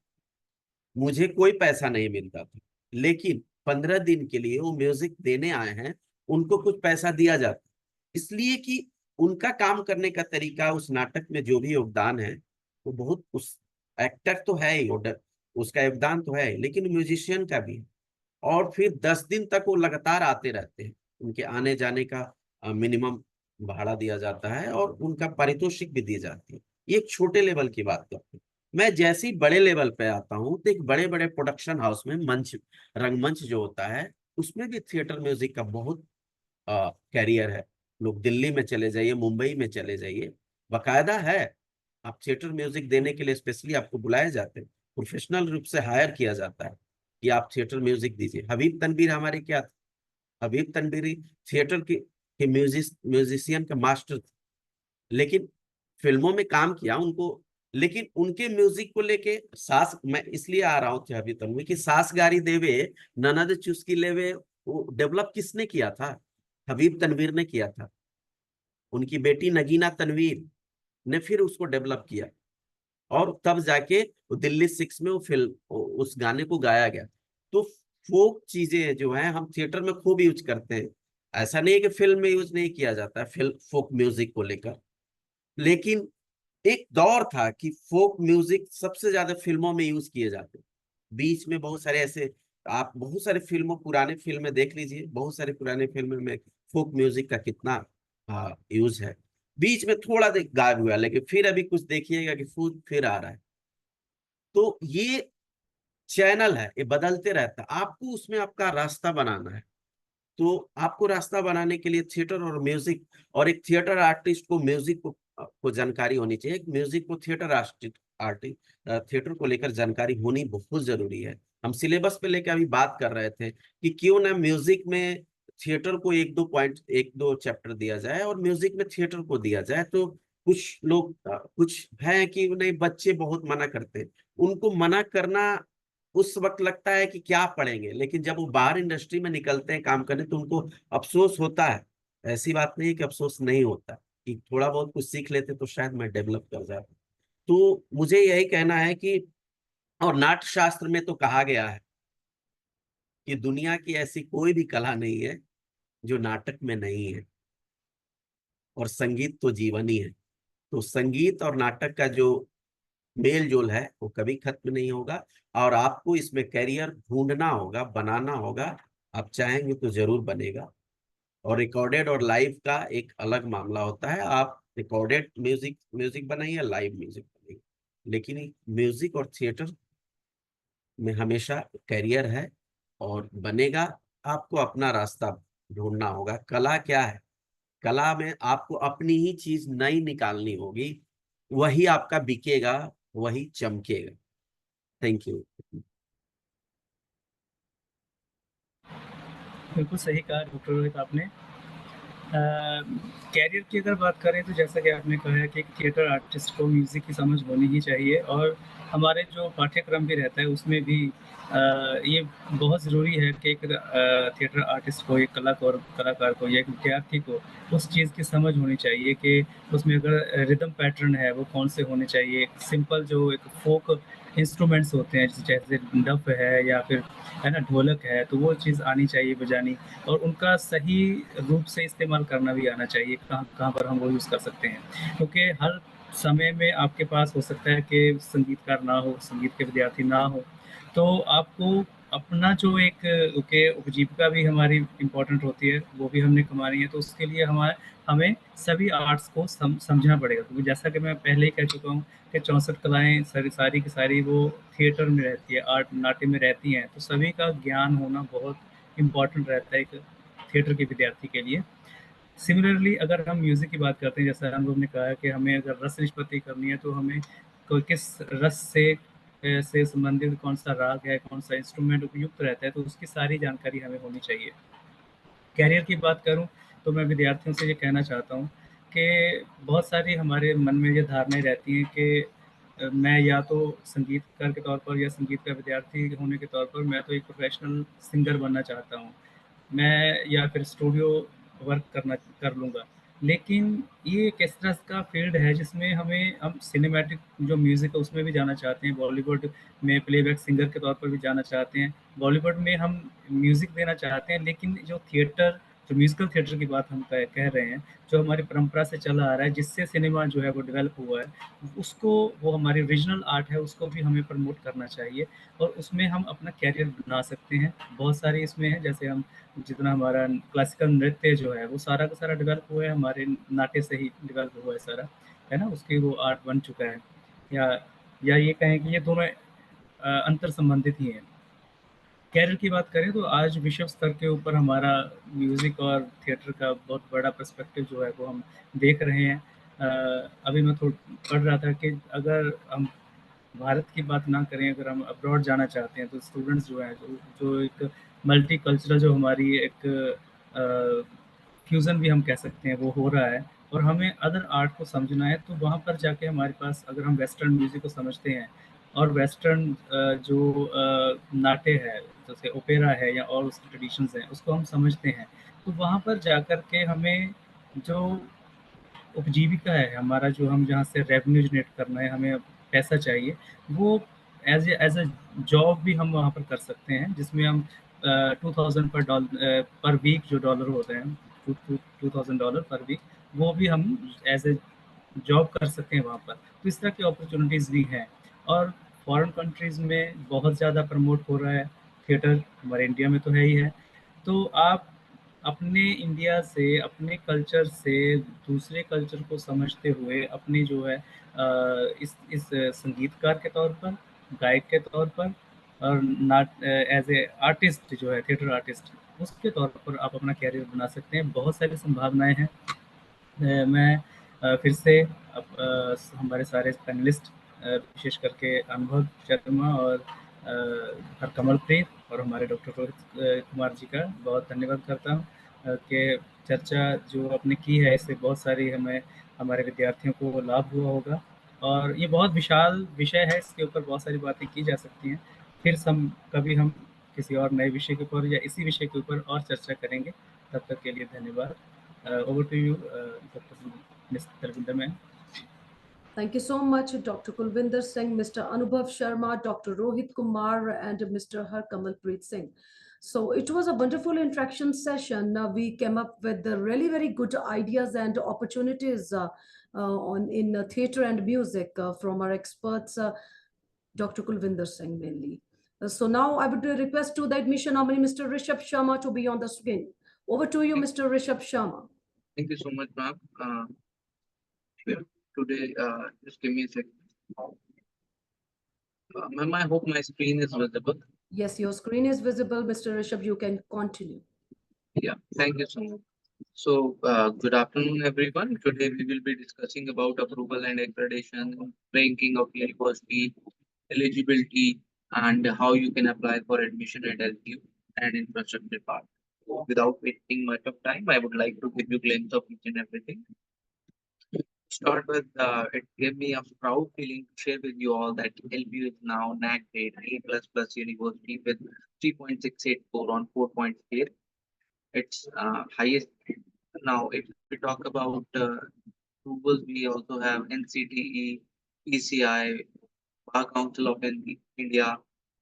मुझे कोई पैसा नहीं मिलता था। लेकिन 15 दिन के लिए वो म्यूजिक देने आए हैं, उनको कुछ पैसा दिया जाता, इसलिए कि उनका काम करने का तरीका, उस नाटक में जो भी योगदान है वो बहुत, उस एक्टर तो है ही, उसका योगदान तो है, लेकिन म्यूजिशियन का भी है। और फिर 10 दिन तक वो लगातार आते रहते हैं, उनके आने जाने का मिनिमम भाड़ा दिया जाता है और उनका पारितोषिक भी दी जाती है। ये एक छोटे लेवल की बात करते हैं। मैं जैसे ही बड़े लेवल पे आता हूँ तो एक बड़े बड़े प्रोडक्शन हाउस में मंच, रंगमंच जो होता है, उसमें भी थिएटर म्यूजिक का बहुत कैरियर है। लोग दिल्ली में चले जाइए, मुंबई में चले जाइए, बाकायदा है। आप थिएटर म्यूजिक देने के लिए स्पेशली आपको बुलाए जाते हैं, प्रोफेशनल रूप से हायर किया जाता है कि आप थिएटर म्यूजिक दीजिए। हबीब तनवीर हमारे क्या थे? हबीब तनवीर थिएटर के म्यूजिशियन का मास्टर थे, लेकिन फिल्मों में काम किया उनको। लेकिन उनके म्यूजिक को लेके सास, मैं इसलिए आ रहा हूँ हबीब तनवीर की सास गारी देवे ननद चुस्की लेवे, वो डेवलप किसने किया था? हबीब तनवीर ने किया था। उनकी बेटी नगीना तनवीर ने फिर उसको डेवलप किया और तब जाके वो दिल्ली सिक्स में वो फिल्म, उस गाने को गाया गया। तो फोक चीजें जो है हम थिएटर में खूब यूज करते हैं। ऐसा नहीं है कि फिल्म में यूज नहीं किया जाता है फिल्म फोक म्यूजिक को लेकर, लेकिन एक दौर था कि फोक म्यूजिक सबसे ज्यादा फिल्मों में यूज किए जाते। बीच में बहुत सारे ऐसे, आप बहुत सारे फिल्मों, पुराने फिल्में देख लीजिए, बहुत सारे पुराने फिल्मों में फोक म्यूजिक का कितना यूज है। बीच में थोड़ा देख गायब हुआ, लेकिन फिर अभी कुछ देखिएगा कि फिर आ रहा है। तो ये चैनल है, ये बदलते रहता है, आपको उसमें आपका रास्ता बनाना है। तो आपको रास्ता बनाने के लिए थिएटर और म्यूजिक, और एक थिएटर आर्टिस्ट को म्यूजिक को जानकारी होनी चाहिए, एक म्यूजिक को थिएटर आर्टिस्ट थिएटर को लेकर जानकारी होनी बहुत जरूरी है। हम सिलेबस पे लेकर अभी बात कर रहे थे कि क्यों ना म्यूजिक में थिएटर को एक दो चैप्टर दिया जाए और म्यूजिक में थिएटर को दिया जाए। तो कुछ लोग कुछ हैं कि नहीं, बच्चे बहुत मना करते हैं। उनको मना करना उस वक्त लगता है कि क्या पढ़ेंगे, लेकिन जब वो बाहर इंडस्ट्री में निकलते हैं काम करने तो उनको अफसोस होता है। ऐसी बात नहीं है कि अफसोस नहीं होता, कि थोड़ा बहुत कुछ सीख लेते तो शायद मैं डेवलप कर जाता। तो मुझे यही कहना है कि और नाट्य शास्त्र में तो कहा गया है कि दुनिया की ऐसी कोई भी कला नहीं है जो नाटक में नहीं है, और संगीत तो जीवन ही है। तो संगीत और नाटक का जो मेल जोल है वो कभी खत्म नहीं होगा, और आपको इसमें करियर ढूंढना होगा, बनाना होगा। आप चाहेंगे तो जरूर बनेगा। और रिकॉर्डेड और लाइव का एक अलग मामला होता है। आप रिकॉर्डेड म्यूजिक म्यूजिक बनाइए, लाइव म्यूजिक बनाइए, लेकिन म्यूजिक और थिएटर में हमेशा करियर है और बनेगा। आपको अपना रास्ता ढूंढना होगा। कला क्या है? कला में आपको अपनी ही चीज नई निकालनी होगी, वही आपका बिकेगा, वही चमकेगा। Thank you. बिल्कुल सही कहा डॉक्टर रोहित आपने। कैरियर की अगर बात करें तो जैसा कि आपने कहा है कि एक थिएटर आर्टिस्ट को म्यूज़िक की समझ होनी ही चाहिए, और हमारे जो पाठ्यक्रम भी रहता है उसमें भी ये बहुत ज़रूरी है कि एक थिएटर आर्टिस्ट को, एक कलाकार को या एक विद्यार्थी को उस चीज़ की समझ होनी चाहिए कि उसमें अगर रिदम पैटर्न है वो कौन से होने चाहिए। सिंपल जो एक फोक इंस्ट्रूमेंट्स होते हैं जैसे डफ है या फिर है ना ढोलक है, तो वो चीज़ आनी चाहिए बजानी, और उनका सही रूप से इस्तेमाल करना भी आना चाहिए, कहाँ कहाँ पर हम वो यूज़ कर सकते हैं। क्योंकि हर समय में आपके पास हो सकता है कि संगीतकार ना हो, संगीत के विद्यार्थी ना हो, तो आपको अपना जो एक के उपजीविका भी हमारी इम्पोर्टेंट होती है, वो भी हमने कमानी है। तो उसके लिए हमें सभी आर्ट्स को समझना पड़ेगा, क्योंकि जैसा कि मैं पहले ही कह चुका हूँ कि 64 कलाएँ सारी की सारी वो थिएटर में रहती है, आर्ट नाट्य में रहती हैं, तो सभी का ज्ञान होना बहुत इम्पोर्टेंट रहता है एक थिएटर के विद्यार्थी के लिए। सिमिलरली अगर हम म्यूज़िक की बात करते हैं, जैसा हम लोग ने कहा है कि हमें अगर रस निष्पत्ति करनी है तो हमें किस रस से संबंधित कौन सा राग है, कौन सा इंस्ट्रूमेंट उपयुक्त रहता है, तो उसकी सारी जानकारी हमें होनी चाहिए। कैरियर की बात करूं तो मैं विद्यार्थियों से ये कहना चाहता हूं कि बहुत सारी हमारे मन में ये धारणाएं रहती हैं कि मैं या तो संगीतकार के तौर पर या संगीत का विद्यार्थी होने के तौर पर मैं तो एक प्रोफेशनल सिंगर बनना चाहता हूँ, मैं या फिर स्टूडियो वर्क कर लूँगा। लेकिन ये एक इस तरह का फील्ड है जिसमें हम सिनेमैटिक जो म्यूज़िक है उसमें भी जाना चाहते हैं, बॉलीवुड में प्लेबैक सिंगर के तौर पर भी जाना चाहते हैं, बॉलीवुड में हम म्यूज़िक देना चाहते हैं। लेकिन जो म्यूज़िकल थिएटर की बात हम कह रहे हैं, जो हमारी परंपरा से चला आ रहा है, जिससे सिनेमा जो है वो डेवलप हुआ है, उसको, वो हमारी ओरिजिनल आर्ट है, उसको भी हमें प्रमोट करना चाहिए और उसमें हम अपना कैरियर बना सकते हैं। बहुत सारे इसमें हैं, जैसे हम जितना हमारा क्लासिकल नृत्य जो है वो सारा का सारा डेवलप हुआ है, हमारे नाट्य से ही डेवलप हुआ है सारा, है ना? उसकी वो आर्ट बन चुका है। या ये कहें कि ये दोनों अंतर संबंधित ही हैं। कैरियर की बात करें तो आज विश्व स्तर के ऊपर हमारा म्यूज़िक और थिएटर का बहुत बड़ा पर्सपेक्टिव जो है वो हम देख रहे हैं। अभी मैं पढ़ रहा था कि अगर हम भारत की बात ना करें, अगर हम अब्रॉड जाना चाहते हैं तो स्टूडेंट्स जो हैं, जो एक मल्टी कल्चरल जो हमारी एक फ्यूज़न भी हम कह सकते हैं वो हो रहा है, और हमें अदर आर्ट को समझना है, तो वहाँ पर जाके हमारे पास अगर हम वेस्टर्न म्यूज़िक को समझते हैं और वेस्टर्न जो नाट्य है, जैसे ओपेरा है या और उसके ट्रेडिशंस हैं, उसको हम समझते हैं, तो वहाँ पर जाकर के हमें जो उपजीविका है हमारा, जो हम जहाँ से रेवेन्यू जनरेट करना है, हमें पैसा चाहिए, वो एज ए जॉब भी हम वहाँ पर कर सकते हैं, जिसमें हम 2000 पर वीक जो डॉलर होते हैं, $2000 पर वीक, वो भी हम एज ए जॉब कर सकते हैं वहाँ पर। तो इस तरह की अपॉर्चुनिटीज़ भी हैं, और फॉरेन कंट्रीज़ में बहुत ज़्यादा प्रमोट हो रहा है थिएटर, हमारे इंडिया में तो है ही है। तो आप अपने इंडिया से, अपने कल्चर से दूसरे कल्चर को समझते हुए अपनी जो है इस संगीतकार के तौर पर, गायक के तौर पर, और नाट एज ए आर्टिस्ट जो है थिएटर आर्टिस्ट, उसके तौर पर आप अपना कैरियर बना सकते हैं। बहुत सारी संभावनाएं हैं। मैं फिर से हमारे सारे पैनलिस्ट, विशेष करके अनुभव शर्मा और हरकमलप्रीत और हमारे डॉक्टर रोहित कुमार जी का बहुत धन्यवाद करता हूँ कि चर्चा जो आपने की है, इससे बहुत सारी हमें, हमारे विद्यार्थियों को लाभ हुआ होगा, और ये बहुत विशाल विषय है, इसके ऊपर बहुत सारी बातें की जा सकती हैं। फिर कभी हम किसी और नए विषय के ऊपर या इसी विषय के ऊपर और चर्चा करेंगे। तब तक के लिए धन्यवाद। Over to you, Dr. Ms. Tarvinder ma'am. Thank you so much, Dr. Kulvinder Singh, Mr. Anubhav Sharma, Dr. Rohit Kumar, and Mr. Harkamalpreet Singh. So it was a wonderful interaction session. We came up with the really very good ideas and opportunities in theatre and music from our experts, Dr. Kulvinder Singh mainly. So now I would request to the admission nominee, Mr. Rishabh Sharma, to be on the screen. Over to you, Mr. Rishabh Sharma. Thank you so much, ma'am. Today, just give me a second. Ma'am, I hope my screen is visible. Yes, your screen is visible, Mr. Rishabh. You can continue. Yeah, thank you so much. So, good afternoon, everyone. Today we will be discussing about approval and accreditation, ranking of university, eligibility, and how you can apply for admission at LPU and infrastructure part. Without wasting much of time, I would like to give you a glimpse of each and everything. Start with, it gave me a proud feeling to share with you all that LPU is now NAC grade A++ university with 3.684 on 4-point scale. It's highest. Now, if we talk about approvals, we also have NCTE, PCI, Bar Council of India.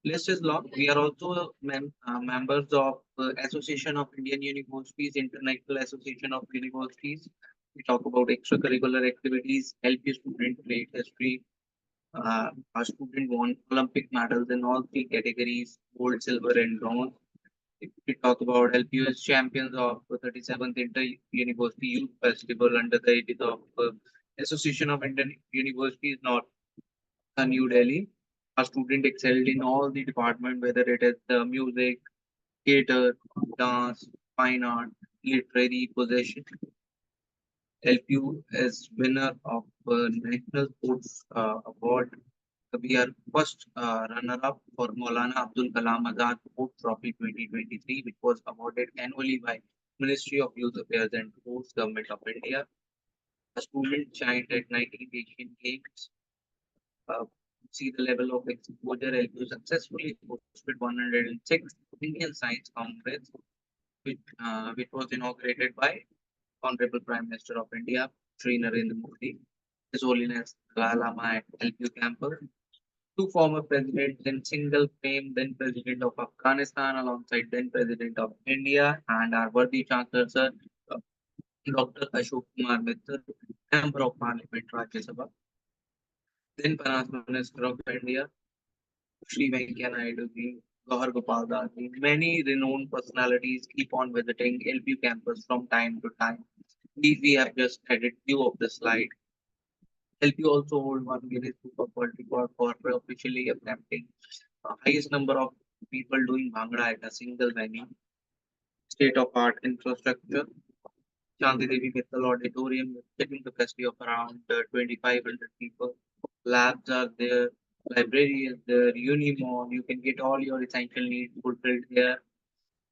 List is long. We are also members of Association of Indian Universities, International Association of Universities. We talk about extracurricular activities, help you student create history. Our student won Olympic medals in all three categories, gold, silver, and bronze. If we talk about LPU's champions of the 37th Inter-University Youth Festival under the aegis of Association of Indian Universities, North New Delhi. Our student excelled in all the department, whether it is music, theater, dance, fine art, literary possession. LPU is winner of National Sports Award. We are first runner-up for Maulana Abdul Kalam Azad Sports Trophy 2023, which was awarded annually by Ministry of Youth Affairs and Sports, Government of India. A student shined at 19 Asian Games. See the level of exposure. LPU successfully hosted 106th Indian Science Congress, which was inaugurated by Honorable Prime Minister of India, Sri Narendra Modi, His Holiness Dalai Lama at LPU campus. Two former presidents in single frame, then President of Afghanistan alongside then President of India, and our worthy Chancellor, Sir, Dr. Ashok Kumar Mitra, Member of Parliament, Rajya Sabha. Then Finance Minister of India, Sri Venkaiah Naidu ji, Gauhar Gopal Das ji. Many renowned personalities keep on visiting LPU campus from time to time. We have just added few of the slide. LPU also hold one Guinness Book of World Record for officially attempting highest number of people doing Bhangra at a single venue. State of art infrastructure. Shanti Devi Mittal Auditorium with sitting capacity of around 2,500 people. Labs are there. Library is there. Unimall. You can get all your essential needs fulfilled here.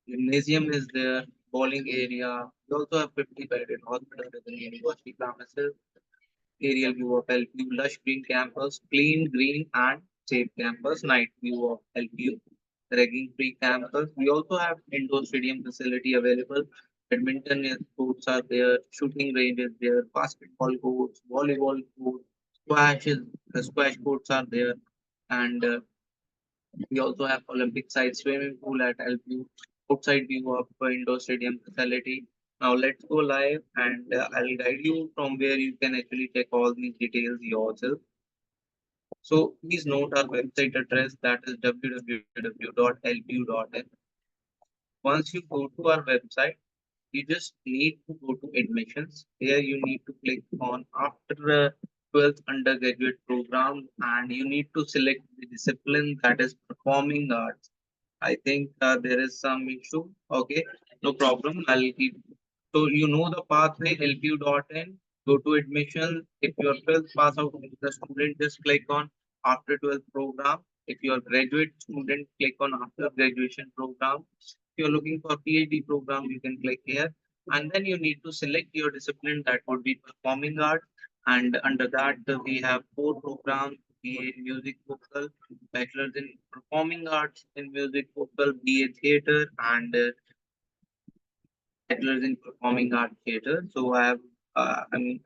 Gymnasium is there. Bowling area. We also have 50-bedded hospital within university premises. Aerial view of LPU, lush green campus, clean, green, and safe campus. Night view of LPU, ragging free campus. We also have indoor stadium facility available. Badminton courts are there, shooting range is there, basketball courts, volleyball courts, squash courts are there, and we also have Olympic side swimming pool at LPU. Outside view of indoor stadium facility. Now let's go live and I'll guide you from where you can actually check all these details yourself. So please note our website address, that is www.lpu.in. Once you go to our website, you just need to go to admissions. Here you need to click on after 12th undergraduate program and you need to select the discipline, that is performing arts. I think there is some issue. Okay, no problem. I'll keep. So you know the pathway, lpu.in, go to admission. If you're 12th pass out the student, just click on after 12th program. If you're graduate student, click on after graduation program. If you're looking for PhD program, you can click here. And then you need to select your discipline, that would be performing art. And under that, we have 4 programs, BA Music Vocal, Bachelor's in Performing Arts in Music Vocal, BA Theatre, and Bachelor's in Performing Arts Theatre. So I mean,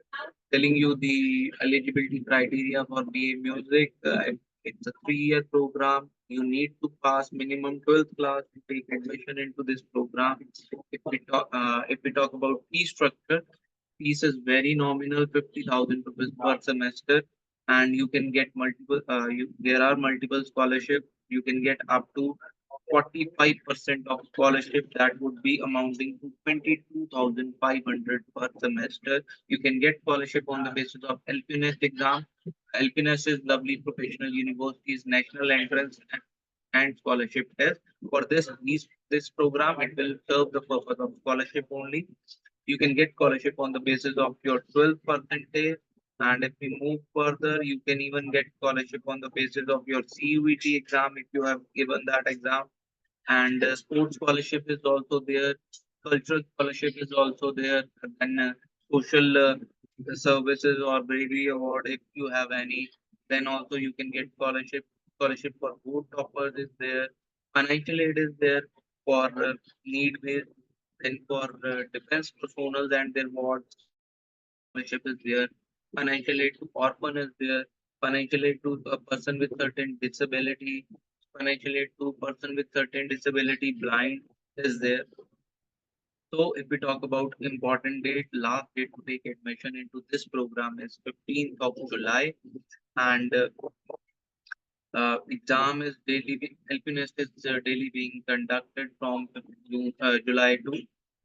telling you the eligibility criteria for BA Music. It's a 3-year program. You need to pass minimum 12th class to take admission into this program. If we talk about fee structure, fees is very nominal, 50,000 rupees per semester, and you can get multiple. There are multiple scholarships. You can get up to 45% of scholarship, that would be amounting to 22,500 per semester. You can get scholarship on the basis of LPNS exam. LPNS is Lovely Professional University's national entrance and scholarship test. For this program, it will serve the purpose of scholarship only. You can get scholarship on the basis of your 12 percentage. And if we move further, you can even get scholarship on the basis of your CUET exam if you have given that exam. And sports scholarship is also there. Cultural scholarship is also there. And social services or bravery award, if you have any, then also you can get scholarship. Scholarship for board toppers is there. Financial aid is there for need based. Then for defense personals and their wards, scholarship is there. Financial aid to orphan is there. Financial aid to a person with certain disability. Financial aid to person with certain disability, blind, is there. So if we talk about important date, last date to take admission into this program is 15th of July, and exam is daily. LPNS is daily being conducted from 5th July to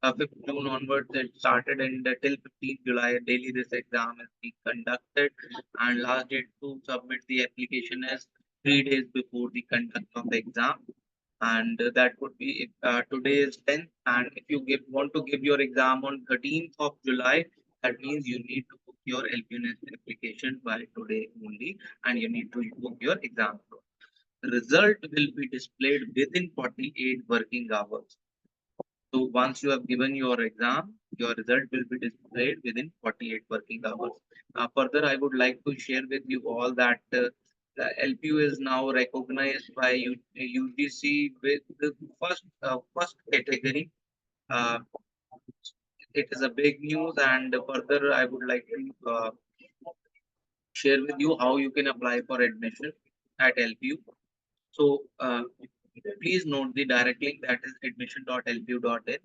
5th June onwards. It started, and till 15th July, daily this exam is being conducted, and last date to submit the application is 3 days before the conduct of the exam. And that would be if, today is 10th, and if you want to give your exam on 13th of July, that means you need to book your LPNS application by today only, and you need to book your exam. The result will be displayed within 48 working hours. So once you have given your exam, your result will be displayed within 48 working hours. Further, I would like to share with you all that the LPU is now recognized by UGC with the first category. It is a big news, and further, I would like to share with you how you can apply for admission at LPU. So please note the direct link, that is admission.lpu.in.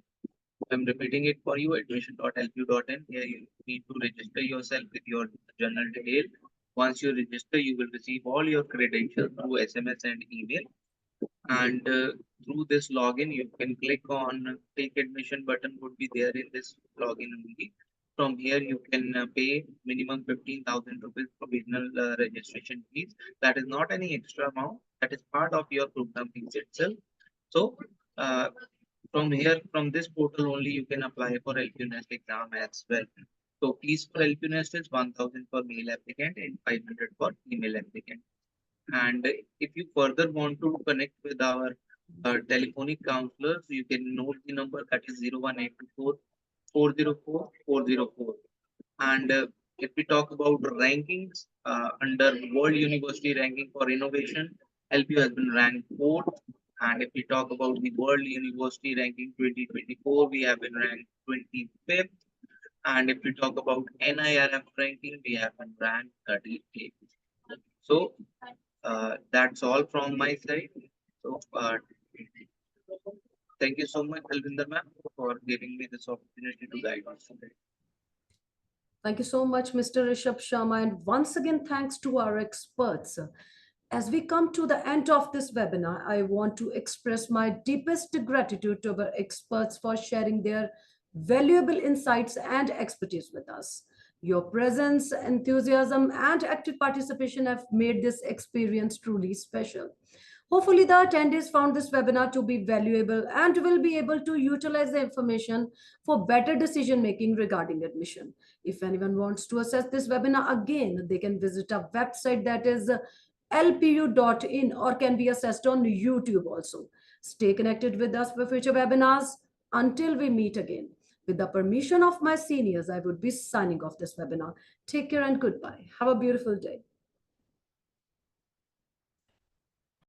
I'm repeating it for you, admission.lpu.in. Here you need to register yourself with your general detail. Once you register, you will receive all your credentials through SMS and email. And through this login, you can click on take admission button, would be there in this login only. From here, you can pay minimum 15,000 rupees provisional registration fees. That is not any extra amount. That is part of your program fees itself. So from here, from this portal only, you can apply for LPNS exam as well. So fees for LPNS is 1,000 for male applicant and 500 for female applicant. And if you further want to connect with our telephonic counselors, you can note the number, that is 01824 404 404. And if we talk about rankings under World University Ranking for Innovation, LPU has been ranked 4th. And if we talk about the World University Ranking 2024, we have been ranked 25th. And if we talk about NIRF ranking, we have been ranked 38th. So that's all from my side. So thank you so much, Alvinder ma'am, for giving me this opportunity to guide us today. Thank you so much, Mr. Rishabh Sharma. And once again, thanks to our experts. As we come to the end of this webinar, I want to express my deepest gratitude to our experts for sharing their valuable insights and expertise with us. Your presence, enthusiasm, and active participation have made this experience truly special. Hopefully, the attendees found this webinar to be valuable and will be able to utilize the information for better decision-making regarding admission. If anyone wants to access this webinar again, they can visit our website, that is lpu.in, or can be accessed on YouTube also. Stay connected with us for future webinars. Until we meet again. With the permission of my seniors, I would be signing off this webinar. Take care and goodbye. Have a beautiful day.